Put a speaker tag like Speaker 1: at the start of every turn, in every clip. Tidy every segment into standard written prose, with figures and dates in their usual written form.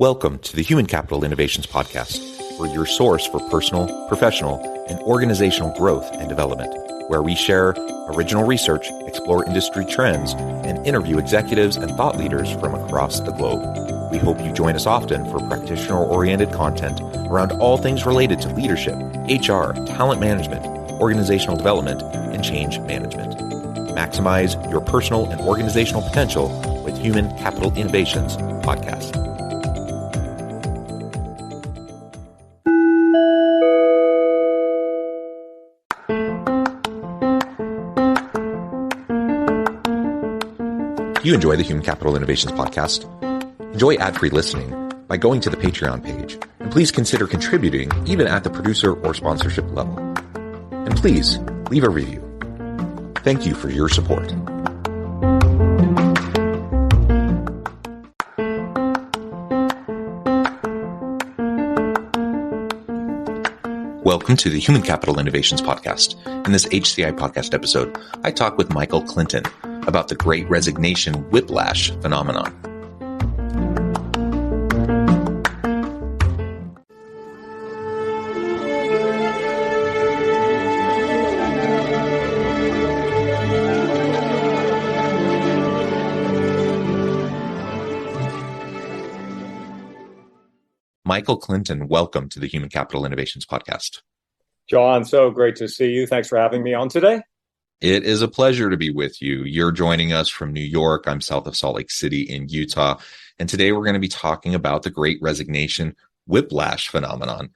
Speaker 1: Welcome to the Human Capital Innovations Podcast. We're your source for personal, professional, and organizational growth and development, where we share original research, explore industry trends, and interview executives and thought leaders from across the globe. We hope you join us often for practitioner-oriented content around all things related to leadership, HR, talent management, organizational development, and change management. Maximize your personal and organizational potential with Human Capital Innovations Podcast. If you enjoy the Human Capital Innovations Podcast, enjoy ad-free listening by going to the Patreon page, and please consider contributing even at the producer or sponsorship level. And please leave a review. Thank you for your support. Welcome to the Human Capital Innovations Podcast. In this HCI Podcast episode, I talk with Michael Clinton about the Great Resignation Whiplash phenomenon. Michael Clinton, welcome to the Human Capital Innovations Podcast.
Speaker 2: John, so great to see you. Thanks for having me on today.
Speaker 1: It is a pleasure to be with you. You're joining us from New York. I'm south of Salt Lake City in Utah. And today we're going to be talking about the Great Resignation Whiplash phenomenon.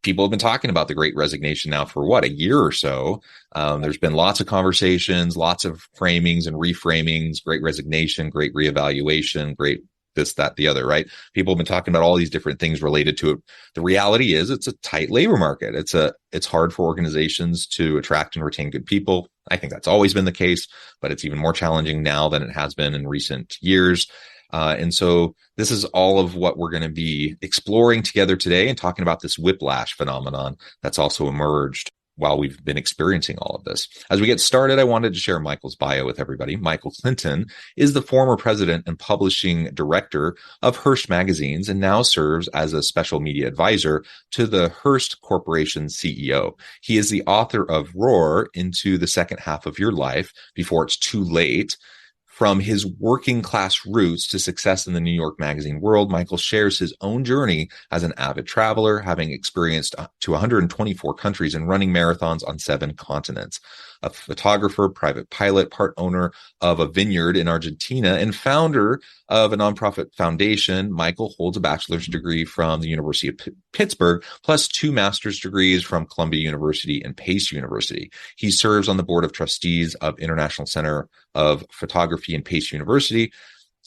Speaker 1: People have been talking about the Great Resignation now for a year or so. There's been lots of conversations, lots of framings and reframings, Great Resignation, Great Reevaluation, Great this, that, the other, right? People have been talking about all these different things related to it. The reality is it's a tight labor market. It's hard for organizations to attract and retain good people. I think that's always been the case, but it's even more challenging now than it has been in recent years. And so this is all of what we're going to be exploring together today and talking about this whiplash phenomenon that's also emerged while we've been experiencing all of this. As we get started, I wanted to share Michael's bio with everybody. Michael Clinton is the former president and publishing director of Hearst Magazines and now serves as a special media advisor to the Hearst Corporation CEO. He is the author of Roar into the Second Half of Your Life Before It's Too Late. From his working class roots to success in the New York magazine world, Michael shares his own journey as an avid traveler, having experienced to 124 countries and running marathons on 7 continents. A photographer, private pilot, part owner of a vineyard in Argentina, and founder of a nonprofit foundation, Michael holds a bachelor's degree from the University of Pittsburgh, plus 2 master's degrees from Columbia University and Pace University. He serves on the board of trustees of International Center of Photography and Pace University,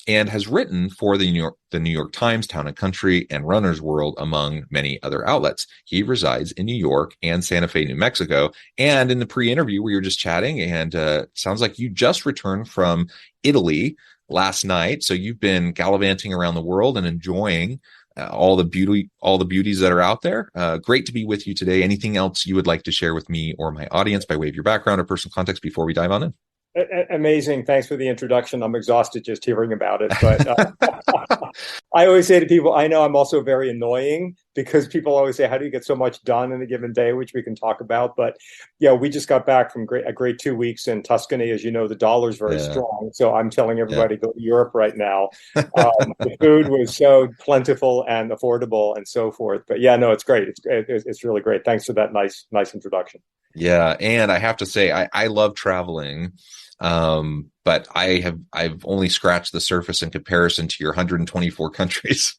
Speaker 1: and has written for the New York Times, Town and Country, and Runner's World, among many other outlets. He resides in New York and Santa Fe, New Mexico. And in the pre-interview, we were just chatting, and sounds like you just returned from Italy last night. So you've been gallivanting around the world and enjoying all the beauties that are out there. Great to be with you today. Anything else you would like to share with me or my audience by way of your background or personal context before we dive on in?
Speaker 2: Amazing. Thanks for the introduction. I'm exhausted just hearing about it. But I always say to people, I know I'm also very annoying because people always say, how do you get so much done in a given day, which we can talk about. But yeah, we just got back from a great 2 weeks in Tuscany. As you know, the dollar's very strong. So I'm telling everybody to go to Europe right now. The food was so plentiful and affordable and so forth. But yeah, no, it's great. It's really great. Thanks for that nice introduction.
Speaker 1: Yeah. And I have to say, I love traveling. But I've only scratched the surface in comparison to your 124 countries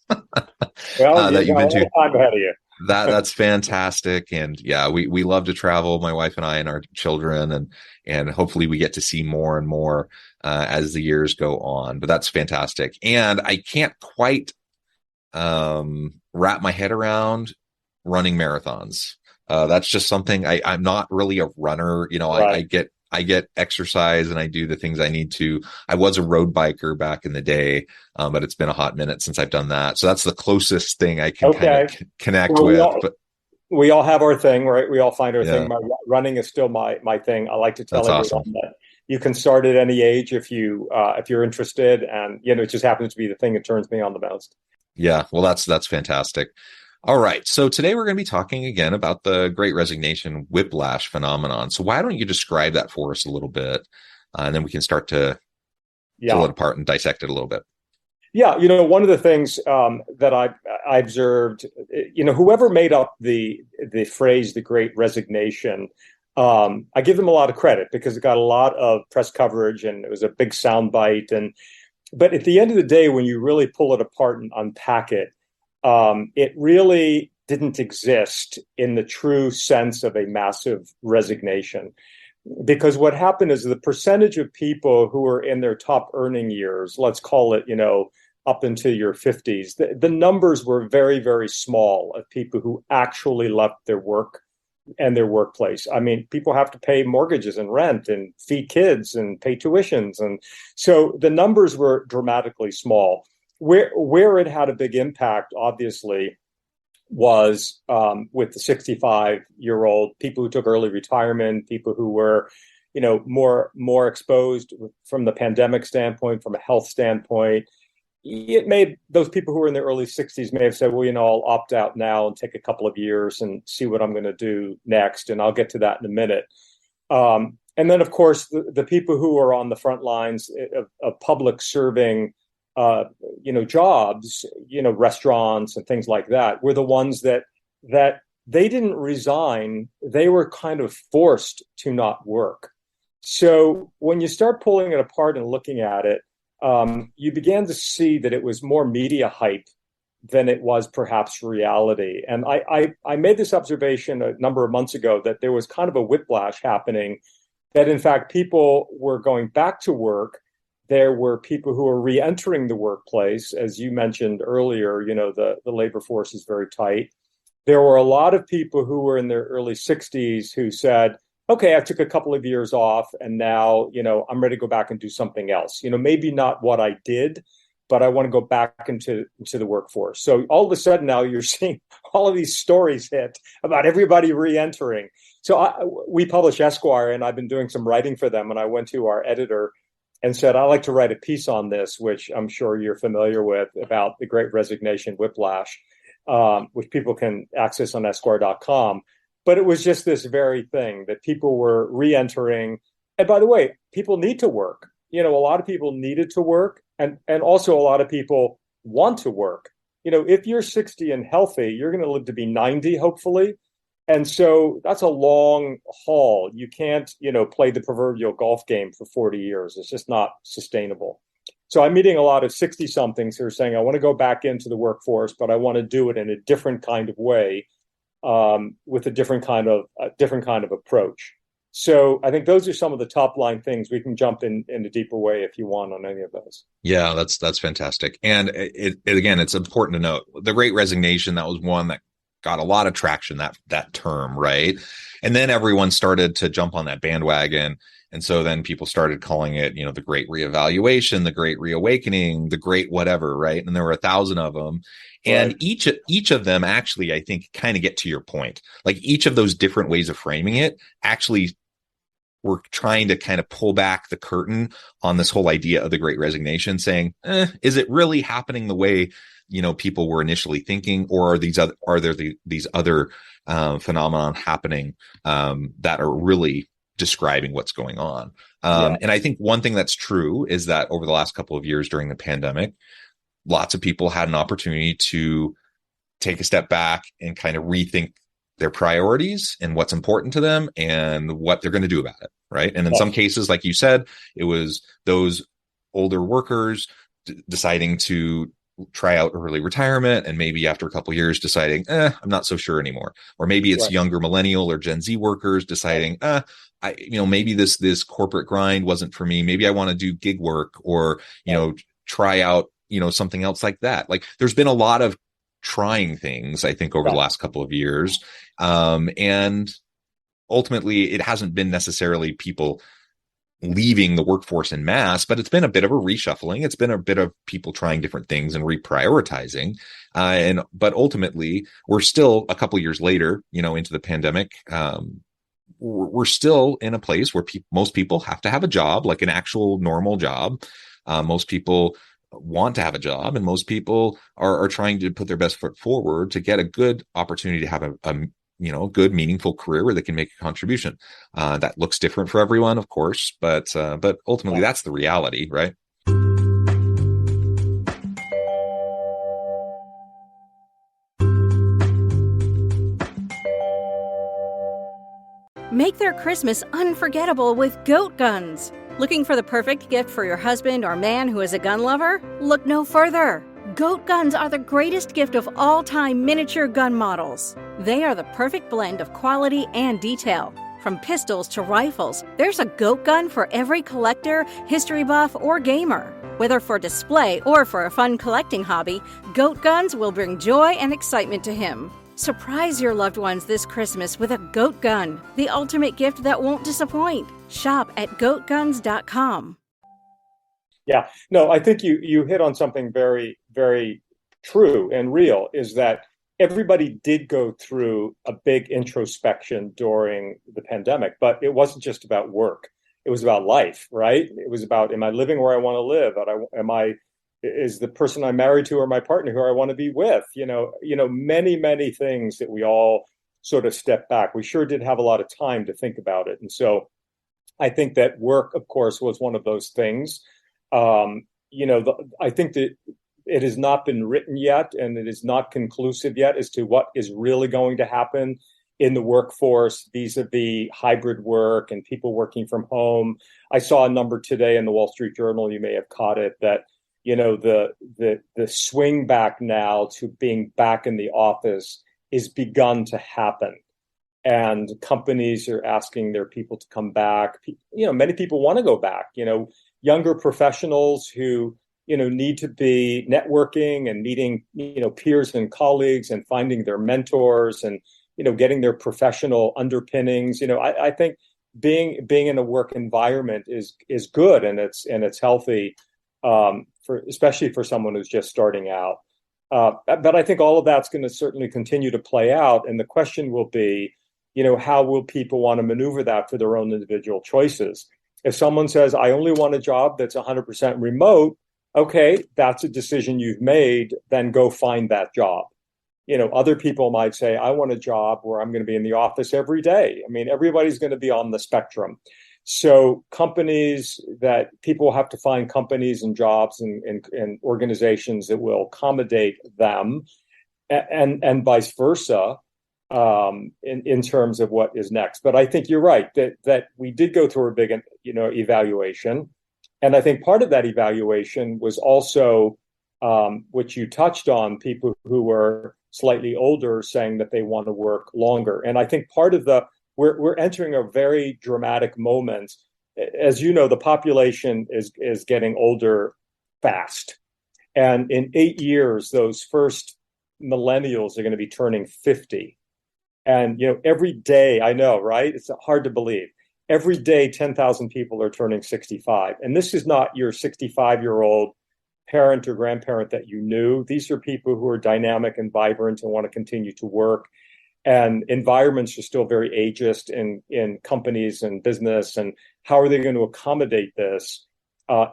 Speaker 2: well,
Speaker 1: that you've been to.
Speaker 2: Time ahead of you.
Speaker 1: That's fantastic. And yeah, we love to travel, my wife and I and our children, and hopefully we get to see more and more as the years go on. But that's fantastic. And I can't quite wrap my head around running marathons. That's just something I'm not really a runner. You know, right. I get exercise and I do the things I need to. I was a road biker back in the day, but it's been a hot minute since I've done that. So that's the closest thing I can kind of connect with.
Speaker 2: We all have our thing, right? We all find our thing. Running is still my thing. I like to tell everyone that you can start at any age if you're interested, and it just happens to be the thing that turns me on the most.
Speaker 1: Yeah, well, that's fantastic. All right. So today we're going to be talking again about the Great Resignation whiplash phenomenon. So why don't you describe that for us a little bit, and then we can start to pull
Speaker 2: Yeah.
Speaker 1: it apart and dissect it a little bit.
Speaker 2: Yeah, one of the things that I observed, whoever made up the phrase "the Great Resignation," I give them a lot of credit because it got a lot of press coverage and it was a big soundbite. But at the end of the day, when you really pull it apart and unpack it, it really didn't exist in the true sense of a massive resignation. Because what happened is the percentage of people who are in their top earning years, let's call it, up into your 50s, the numbers were very, very small of people who actually left their work and their workplace. I mean, people have to pay mortgages and rent and feed kids and pay tuitions. And so the numbers were dramatically small. Where it had a big impact, obviously, was with the 65-year-old people who took early retirement, people who were, more exposed from the pandemic standpoint, from a health standpoint. It made those people who were in their early 60s may have said, well, I'll opt out now and take a couple of years and see what I'm going to do next. And I'll get to that in a minute. And then, of course, the people who are on the front lines of public serving jobs, restaurants and things like that, were the ones that they didn't resign. They were kind of forced to not work. So when you start pulling it apart and looking at it, you began to see that it was more media hype than it was perhaps reality. And I made this observation a number of months ago that there was kind of a whiplash happening, that in fact people were going back to work. There were people who were re-entering the workplace. As you mentioned earlier, the labor force is very tight. There were a lot of people who were in their early 60s who said, okay, I took a couple of years off and now, I'm ready to go back and do something else. Maybe not what I did, but I want to go back into the workforce. So all of a sudden now you're seeing all of these stories hit about everybody re-entering. So we publish Esquire, and I've been doing some writing for them. And I went to our editor and said, I'd like to write a piece on this, which I'm sure you're familiar with, about the Great Resignation whiplash, which people can access on Esquire.com. But it was just this very thing that people were re-entering. And by the way, people need to work. A lot of people needed to work, and also a lot of people want to work. If you're 60 and healthy, you're going to live to be 90, hopefully. And so that's a long haul. You can't, play the proverbial golf game for 40 years. It's just not sustainable. So I'm meeting a lot of 60-somethings who are saying, I want to go back into the workforce, but I want to do it in a different kind of way, with a different kind of approach. So I think those are some of the top line things. We can jump in a deeper way if you want on any of those.
Speaker 1: Yeah, that's fantastic. And again, it's important to note the Great Resignation. That was one that got a lot of traction, that term, right? And then everyone started to jump on that bandwagon. And so then people started calling it, the Great Reevaluation, the Great Reawakening, the Great whatever, right? And there were 1,000 of them. And right. each of them actually, I think, kind of get to your point. Like each of those different ways of framing it actually were trying to kind of pull back the curtain on this whole idea of the Great Resignation, saying, is it really happening the way people were initially thinking, or are there these other phenomenon happening that are really describing what's going on? And I think one thing that's true is that over the last couple of years during the pandemic, lots of people had an opportunity to take a step back and kind of rethink their priorities and what's important to them and what they're going to do about it. Right. And in some cases, like you said, it was those older workers deciding to try out early retirement, and maybe after a couple of years deciding, I'm not so sure anymore. Or maybe it's younger millennial or Gen Z workers deciding, maybe this corporate grind wasn't for me. Maybe I want to do gig work, or, try out, something else like that. Like there's been a lot of trying things, I think, over the last couple of years. And ultimately it hasn't been necessarily people leaving the workforce in mass, but it's been a bit of a reshuffling. It's been a bit of people trying different things and reprioritizing. But ultimately, we're still a couple of years later, into the pandemic. We're still in a place where most people have to have a job, like an actual normal job. Most people want to have a job, and most people are trying to put their best foot forward to get a good opportunity to have a good, meaningful career where they can make a contribution. That looks different for everyone, of course, but ultimately that's the reality, right?
Speaker 3: Make their Christmas unforgettable with goat guns. Looking for the perfect gift for your husband or man who is a gun lover? Look no further. Goat guns are the greatest gift of all time miniature gun models. They are the perfect blend of quality and detail. From pistols to rifles, there's a goat gun for every collector, history buff, or gamer. Whether for display or for a fun collecting hobby, goat guns will bring joy and excitement to him. Surprise your loved ones this Christmas with a goat gun, the ultimate gift that won't disappoint. Shop at goatguns.com.
Speaker 2: Yeah, no, I think you hit on something very, very true and real, is that everybody did go through a big introspection during the pandemic, but it wasn't just about work. It was about life, right? It was about, am I living where I want to live? Is the person I'm married to or my partner who I want to be with? Many, many things that we all sort of step back. We sure did have a lot of time to think about it. And so I think that work, of course, was one of those things. I think that it has not been written yet, and it is not conclusive yet as to what is really going to happen in the workforce vis-a-vis hybrid work and people working from home. I saw a number today in the Wall Street Journal, you may have caught it, that the swing back now to being back in the office is begun to happen. And companies are asking their people to come back. Many people want to go back. Younger professionals who, need to be networking and meeting, peers and colleagues and finding their mentors and, getting their professional underpinnings. I think being in a work environment is good, and it's healthy, especially for someone who's just starting out. But I think all of that's going to certainly continue to play out. And the question will be, how will people want to maneuver that for their own individual choices? If someone says, I only want a job that's 100% remote, okay, that's a decision you've made, then go find that job. Other people might say, I want a job where I'm going to be in the office every day. I mean, everybody's going to be on the spectrum. So people have to find companies and jobs and organizations that will accommodate them, and vice versa, in terms of what is next. But I think you're right that we did go through a big, evaluation. And I think part of that evaluation was also, which you touched on, people who were slightly older saying that they want to work longer. And I think part of we're entering a very dramatic moment. As you know, the population is getting older fast. And in 8 years, those first millennials are going to be turning 50. And, every day, I know, right? It's hard to believe. Every day, 10,000 people are turning 65. And this is not your 65-year-old parent or grandparent that you knew. These are people who are dynamic and vibrant and want to continue to work. And environments are still very ageist in companies and business. And how are they going to accommodate this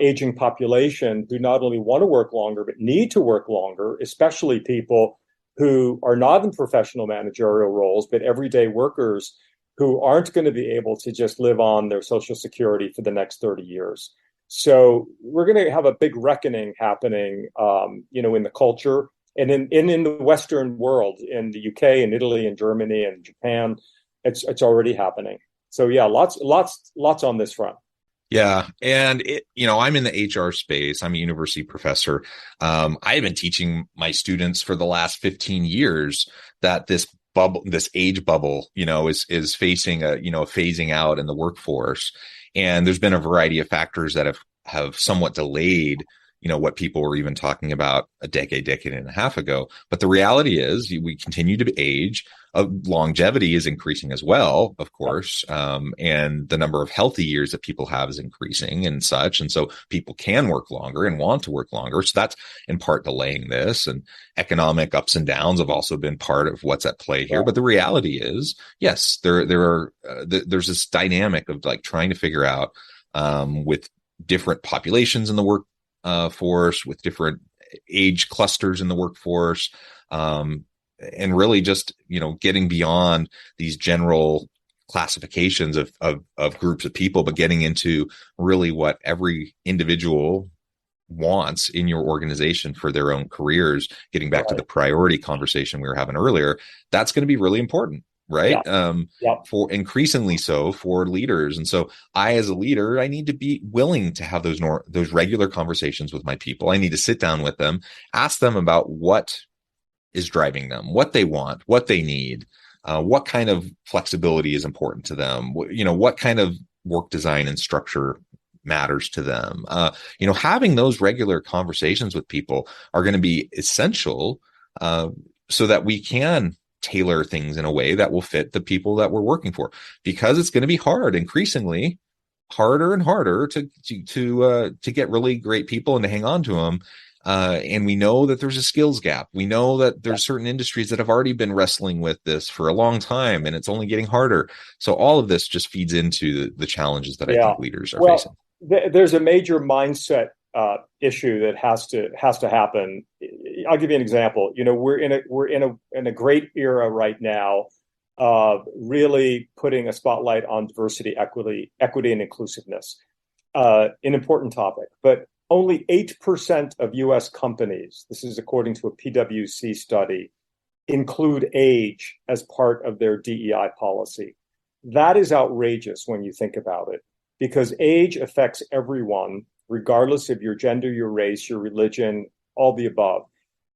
Speaker 2: aging population who not only want to work longer, but need to work longer, especially people who are not in professional managerial roles, but everyday workers who aren't going to be able to just live on their Social Security for the next 30 years. So we're going to have a big reckoning happening, in the culture and in the Western world, in the UK and Italy and Germany and Japan. It's already happening. So yeah, lots on this front.
Speaker 1: Yeah. And I'm in the HR space. I'm a university professor. I have been teaching my students for the last 15 years that this age bubble, is facing a phasing out in the workforce. And there's been a variety of factors that have somewhat delayed, what people were even talking about a decade and a half ago. But the reality is we continue to age. Longevity is increasing as well, of course. And the number of healthy years that people have is increasing and such. And so people can work longer and want to work longer. So that's in part delaying this. And economic ups and downs have also been part of what's at play here. But the reality is, yes, there's this dynamic of like trying to figure out with different populations in the force, with different age clusters in the workforce, and really just, getting beyond these general classifications of groups of people, but getting into really what every individual wants in your organization for their own careers. Getting back to the priority conversation we were having earlier, that's going to be really important, right? For increasingly so for leaders. And so I, as a leader, I need to be willing to have those regular conversations with my people. I need to sit down with them, ask them about what is driving them, what they want, what they need, what kind of flexibility is important to them, what kind of work design and structure matters to them. Having those regular conversations with people are going to be essential, so that we can tailor things in a way that will fit the people that we're working for, because it's going to be increasingly harder and harder to get really great people and to hang on to them. And we know that there's a skills gap. We know that there's certain industries that have already been wrestling with this for a long time, and it's only getting harder. So all of this just feeds into the challenges that I think leaders are facing.
Speaker 2: There's a major mindset issue that has to happen. I'll give you an example. We're in a great era right now of really putting a spotlight on diversity, equity, and inclusiveness. An important topic, but only 8% of U.S. companies, this is according to a PwC study, include age as part of their DEI policy. That is outrageous when you think about it, because age affects everyone, regardless of your gender, your race, your religion, all the above.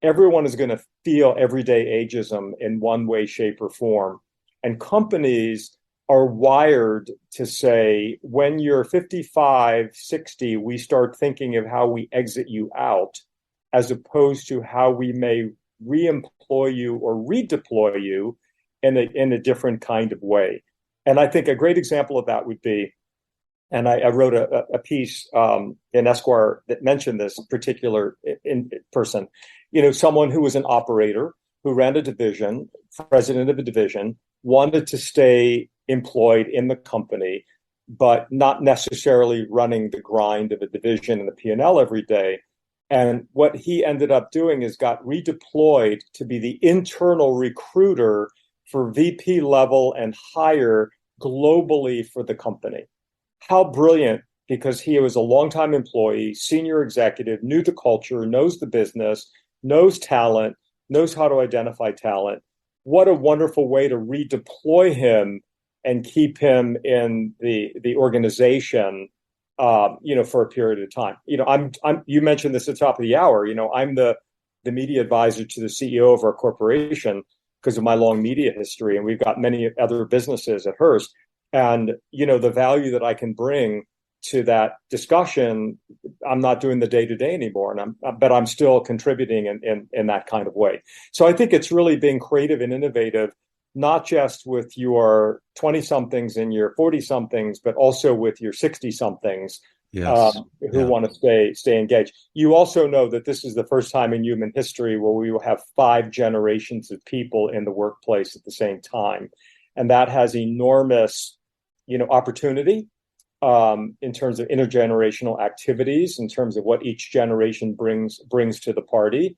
Speaker 2: Everyone is going to feel everyday ageism in one way, shape, or form. And companies are wired to say, when you're 55, 60, we start thinking of how we exit you out, as opposed to how we may re-employ you or redeploy you in a different kind of way. And I think a great example of that would be, and I wrote a piece in Esquire that mentioned this particular person, someone who was an operator, who ran a division, president of a division, wanted to stay employed in the company, but not necessarily running the grind of a division and the P&L every day. And what he ended up doing is got redeployed to be the internal recruiter for VP level and higher globally for the company. How brilliant, because he was a longtime employee, senior executive, knew the culture, knows the business, knows talent, knows how to identify talent. What a wonderful way to redeploy him and keep him in the organization, for a period of time. You mentioned this at the top of the hour. I'm the media advisor to the CEO of our corporation because of my long media history, and we've got many other businesses at Hearst. And the value that I can bring to that discussion, I'm not doing the day-to-day anymore, but I'm still contributing in that kind of way. So I think it's really being creative and innovative, not just with your 20-somethings and your 40-somethings, but also with your 60-somethings who want to stay engaged. You also know that this is the first time in human history where we will have 5 generations of people in the workplace at the same time. And that has enormous, opportunity in terms of intergenerational activities, in terms of what each generation brings to the party.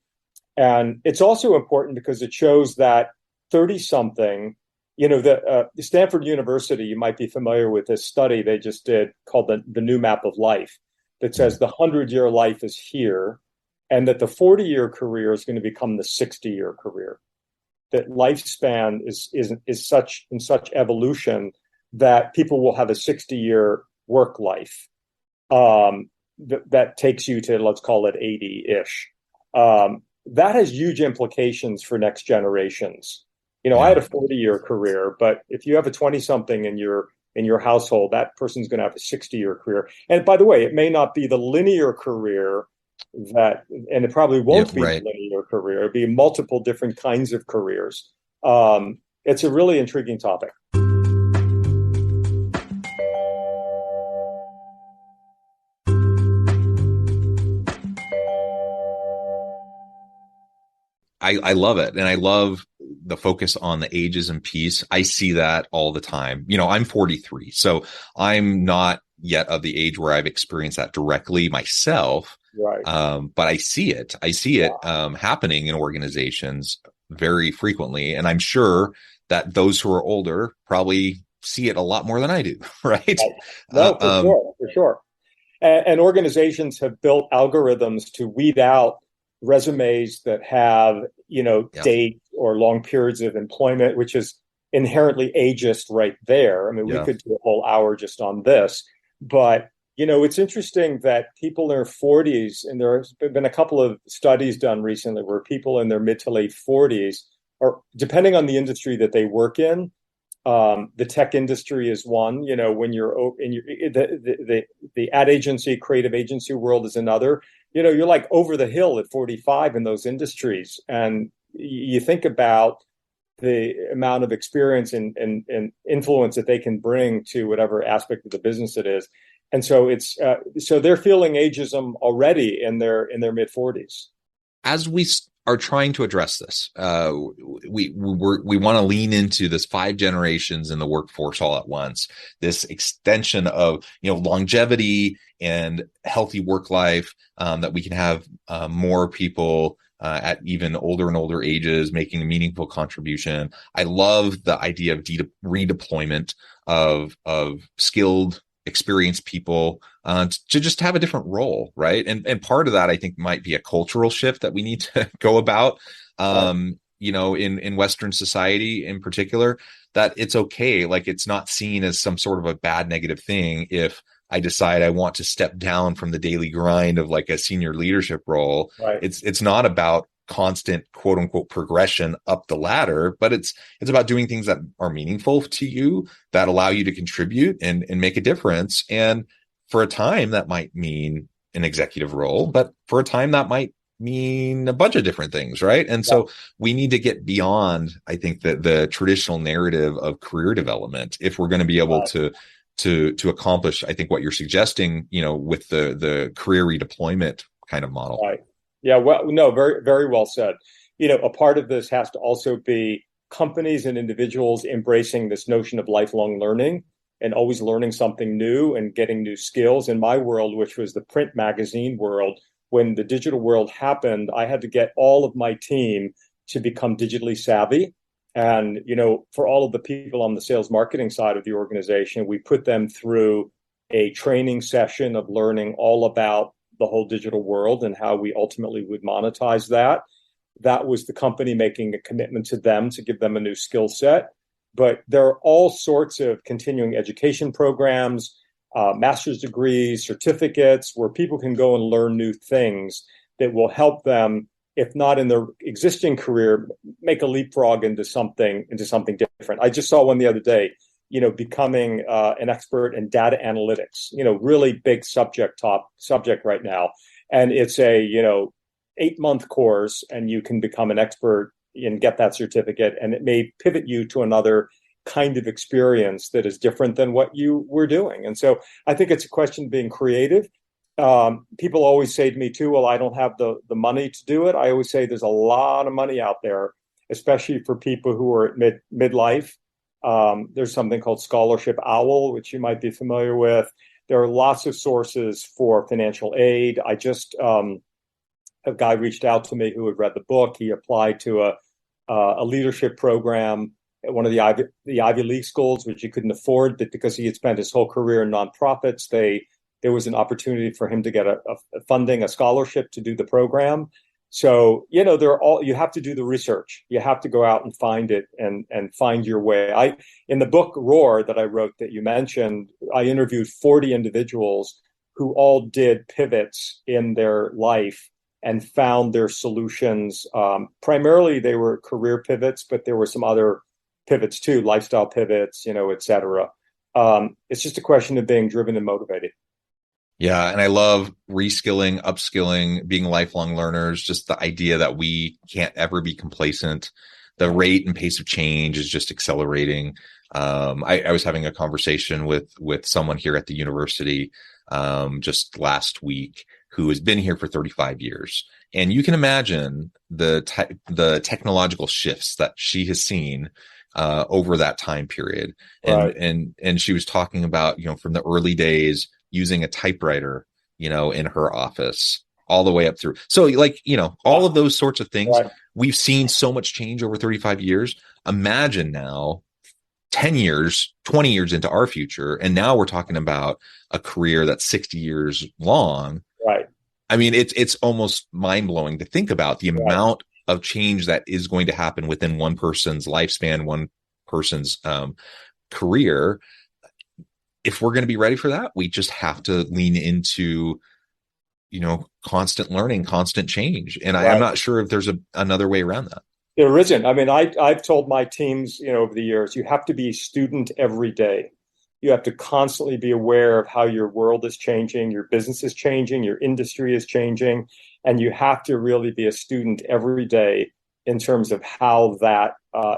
Speaker 2: And it's also important because it shows that 30-something, the Stanford University, you might be familiar with this study they just did called the New Map of Life, that says the 100-year life is here, and that the 40-year career is going to become the 60-year career. That lifespan is in such evolution that people will have a 60-year work life that takes you to, let's call it 80-ish. That has huge implications for next generations. I had a 40-year career, but if you have a 20-something in your household, that person's going to have a 60-year carear. And by the way, it may not be the linear career and it probably won't be a linear career. It'll be multiple different kinds of careers. It's a really intriguing topic.
Speaker 1: I love it. And I love the focus on the ageism piece. I see that all the time. I'm 43, so I'm not yet of the age where I've experienced that directly myself.
Speaker 2: Right.
Speaker 1: But I see it happening in organizations very frequently. And I'm sure that those who are older probably see it a lot more than I do. Right.
Speaker 2: No, for sure. And organizations have built algorithms to weed out resumes that have, date or long periods of employment, which is inherently ageist right there. I mean, we could do a whole hour just on this, but it's interesting that people in their 40s, and there's been a couple of studies done recently where people in their mid to late 40s, or depending on the industry that they work in, the tech industry is one. When you're in the ad agency, creative agency world is another. You're like over the hill at 45 in those industries, and you think about the amount of experience and influence that they can bring to whatever aspect of the business it is. And so it's so they're feeling ageism already in their mid 40s.
Speaker 1: As we are trying to address this, we want to lean into this 5 generations in the workforce all at once. This extension of longevity and healthy work life, that we can have more people at even older and older ages making a meaningful contribution. I love the idea of redeployment of skilled, experienced people to just have a different role, right? And part of that, I think, might be a cultural shift that we need to go about, in Western society in particular, that it's okay. Like, it's not seen as some sort of a bad, negative thing if I decide I want to step down from the daily grind of like a senior leadership role.
Speaker 2: Right.
Speaker 1: It's not about constant quote unquote progression up the ladder, but it's about doing things that are meaningful to you, that allow you to contribute and make a difference. And for a time that might mean an executive role, but for a time that might mean a bunch of different things, right? And so we need to get beyond, I think, the traditional narrative of career development if we're going to be able to accomplish, I think, what you're suggesting, with the career redeployment kind of model.
Speaker 2: Right. Yeah. Well, no, very, very well said. A part of this has to also be companies and individuals embracing this notion of lifelong learning and always learning something new and getting new skills. In my world, which was the print magazine world, when the digital world happened, I had to get all of my team to become digitally savvy. And, for all of the people on the sales marketing side of the organization, we put them through a training session of learning all about the whole digital world and how we ultimately would monetize that. That was the company making a commitment to them to give them a new skill set. But there are all sorts of continuing education programs, master's degrees, certificates, where people can go and learn new things that will help them, if not in their existing career, make a leapfrog into something different. I just saw one the other day, becoming an expert in data analytics, really big subject right now. And it's a, 8-month course, and you can become an expert and get that certificate. And it may pivot you to another kind of experience that is different than what you were doing. And so I think it's a question of being creative. People always say to me too, well, I don't have the money to do it. I always say there's a lot of money out there, especially for people who are at midlife. There's something called Scholarship Owl, which you might be familiar with. There are lots of sources for financial aid. I just, a guy reached out to me who had read the book. He applied to a leadership program at one of the Ivy League schools, which he couldn't afford, but because he had spent his whole career in nonprofits, there was an opportunity for him to get a scholarship to do the program. So, you have to do the research. You have to go out and find it and find your way. In the book Roar that I wrote that you mentioned, I interviewed 40 individuals who all did pivots in their life and found their solutions. Primarily, they were career pivots, but there were some other pivots too, lifestyle pivots, et cetera. It's just a question of being driven and motivated.
Speaker 1: Yeah. And I love reskilling, upskilling, being lifelong learners, just the idea that we can't ever be complacent. The rate and pace of change is just accelerating. I was having a conversation with someone here at the university just last week who has been here for 35 years. And you can imagine the technological shifts that she has seen over that time period.
Speaker 2: Right.
Speaker 1: And she was talking about, from the early days, using a typewriter, in her office, all the way up through. So like, all of those sorts of things,
Speaker 2: Right.
Speaker 1: we've seen so much change over 35 years. Imagine now 10 years, 20 years into our future. And now we're talking about a career that's 60 years long.
Speaker 2: Right.
Speaker 1: I mean, it's almost mind blowing to think about the
Speaker 2: Right.
Speaker 1: amount of change that is going to happen within one person's lifespan, one person's career. If we're going to be ready for that, we just have to lean into, constant learning, constant change. And I'm not sure if there's another way around that.
Speaker 2: There isn't. I mean, I've told my teams, over the years, you have to be a student every day. You have to constantly be aware of how your world is changing, your business is changing, your industry is changing, and you have to really be a student every day in terms of how that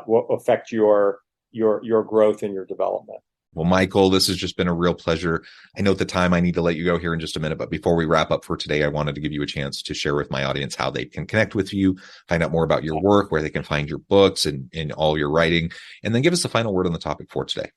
Speaker 2: will affect your growth and your development.
Speaker 1: Well, Michael, this has just been a real pleasure. I know at the time I need to let you go here in just a minute, but before we wrap up for today, I wanted to give you a chance to share with my audience how they can connect with you, find out more about your work, where they can find your books and all your writing, and then give us the final word on the topic for today.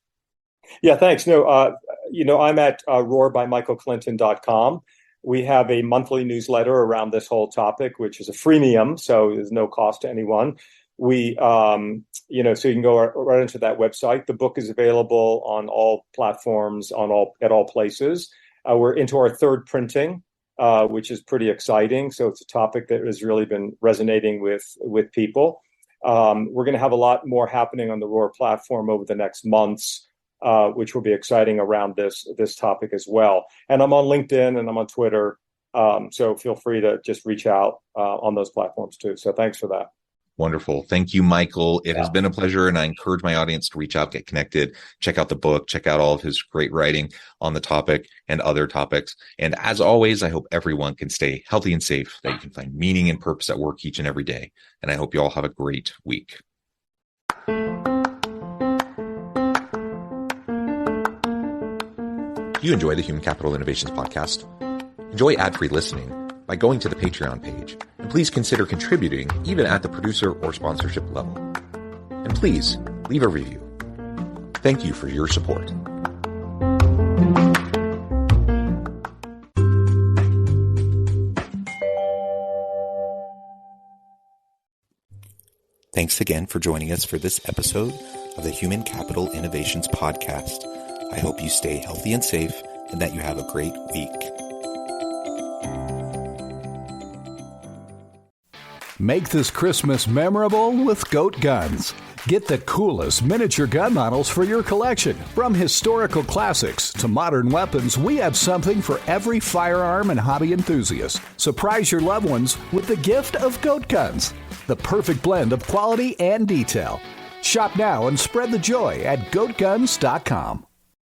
Speaker 2: Yeah, thanks. No, I'm at roarbymichaelclinton.com. We have a monthly newsletter around this whole topic, which is a freemium, so there's no cost to anyone. We, so you can go right into that website. The book is available on all platforms, at all places. We're into our third printing, which is pretty exciting. So it's a topic that has really been resonating with people. We're going to have a lot more happening on the Roar platform over the next months, which will be exciting around this topic as well. And I'm on LinkedIn and I'm on Twitter. So feel free to just reach out on those platforms too. So thanks for that.
Speaker 1: Wonderful. Thank you, Michael. It has been a pleasure, and I encourage my audience to reach out, get connected, check out the book, check out all of his great writing on the topic and other topics. And as always, I hope everyone can stay healthy and safe, that you can find meaning and purpose at work each and every day. And I hope you all have a great week. Do you enjoy the Human Capital Innovations podcast? Enjoy ad-free listening by going to the Patreon page, and please consider contributing even at the producer or sponsorship level. And please leave a review. Thank you for your support. Thanks again for joining us for this episode of the Human Capital Innovations podcast. I hope you stay healthy and safe, and that you have a great week.
Speaker 4: Make this Christmas memorable with Goat Guns. Get the coolest miniature gun models for your collection. From historical classics to modern weapons, we have something for every firearm and hobby enthusiast. Surprise your loved ones with the gift of Goat Guns, the perfect blend of quality and detail. Shop now and spread the joy at goatguns.com.